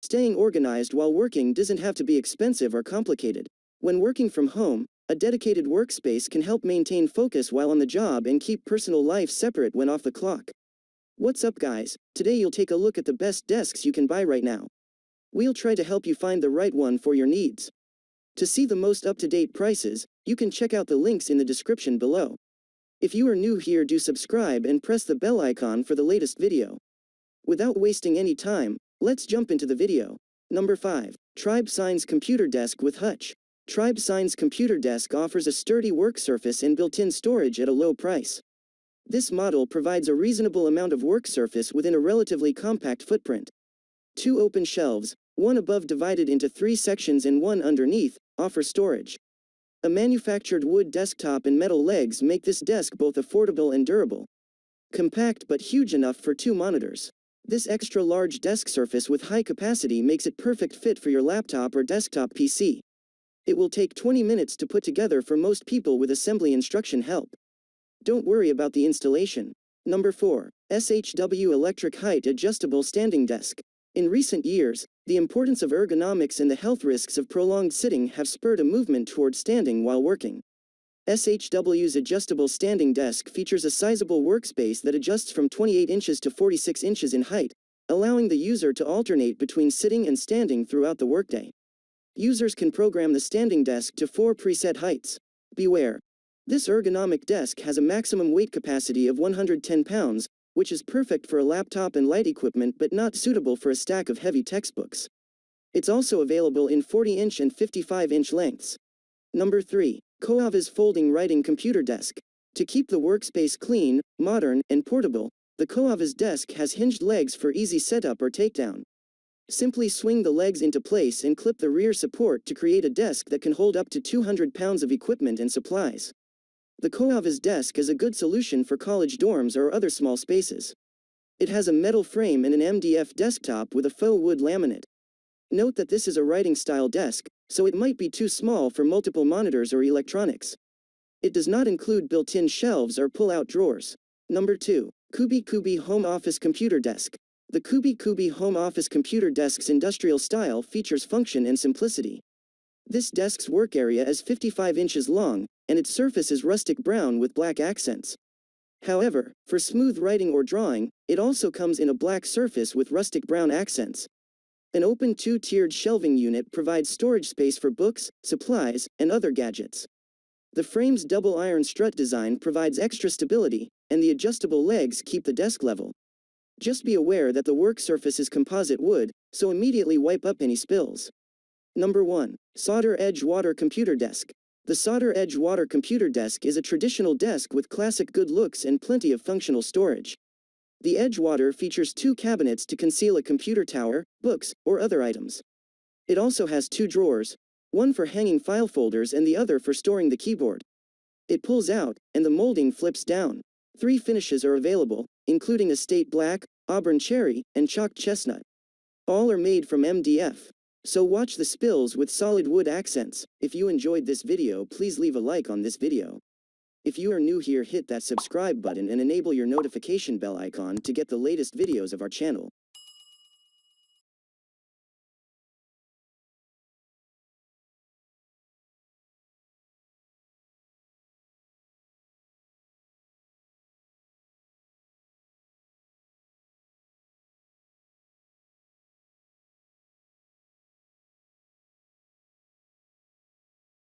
Staying organized while working doesn't have to be expensive or complicated. When working from home, a dedicated workspace can help maintain focus while on the job and keep personal life separate when off the clock. What's up, guys? Today you'll take a look at the best desks you can buy right now. We'll try to help you find the right one for your needs. To see the most up-to-date prices, you can check out the links in the description below. If you are new here, do subscribe and press the bell icon for the latest video. Without wasting any time, let's jump into the video. Number 5. Tribesigns Computer Desk with Hutch. Tribesigns Computer Desk offers a sturdy work surface and built-in storage at a low price. This model provides a reasonable amount of work surface within a relatively compact footprint. 2 open shelves, one above divided into 3 sections and one underneath, offer storage. A manufactured wood desktop and metal legs make this desk both affordable and durable. Compact but huge enough for 2 monitors. This extra-large desk surface with high capacity makes it perfect fit for your laptop or desktop PC. It will take 20 minutes to put together for most people with assembly instruction help. Don't worry about the installation. Number 4. SHW Electric Height Adjustable Standing Desk. In recent years, the importance of ergonomics and the health risks of prolonged sitting have spurred a movement toward standing while working. SHW's adjustable standing desk features a sizable workspace that adjusts from 28 inches to 46 inches in height, allowing the user to alternate between sitting and standing throughout the workday. Users can program the standing desk to 4 preset heights. Beware! This ergonomic desk has a maximum weight capacity of 110 pounds, which is perfect for a laptop and light equipment but not suitable for a stack of heavy textbooks. It's also available in 40-inch and 55-inch lengths. Number 3. Coavas Folding Writing Computer Desk. To keep the workspace clean, modern, and portable, the Coavas desk has hinged legs for easy setup or takedown. Simply swing the legs into place and clip the rear support to create a desk that can hold up to 200 pounds of equipment and supplies. The Coavas desk is a good solution for college dorms or other small spaces. It has a metal frame and an MDF desktop with a faux wood laminate. Note that this is a writing-style desk, so it might be too small for multiple monitors or electronics. It does not include built-in shelves or pull-out drawers. Number 2. Cubi Home Office Computer Desk. The Cubi Home Office Computer Desk's industrial style features function and simplicity. This desk's work area is 55 inches long, and its surface is rustic brown with black accents. However, for smooth writing or drawing, it also comes in a black surface with rustic brown accents. An open 2-tiered shelving unit provides storage space for books, supplies, and other gadgets. The frame's double iron strut design provides extra stability, and the adjustable legs keep the desk level. Just be aware that the work surface is composite wood, so immediately wipe up any spills. Number 1. Sauder Edge Water Computer Desk. The Sauder Edge Water Computer Desk is a traditional desk with classic good looks and plenty of functional storage. The Edgewater features 2 cabinets to conceal a computer tower, books, or other items. It also has 2 drawers, one for hanging file folders and the other for storing the keyboard. It pulls out, and the molding flips down. 3 finishes are available, including Estate Black, Auburn Cherry, and Chalk Chestnut. All are made from MDF. So watch the spills with solid wood accents. If you enjoyed this video, please leave a like on this video. If you are new here, hit that subscribe button and enable your notification bell icon to get the latest videos of our channel.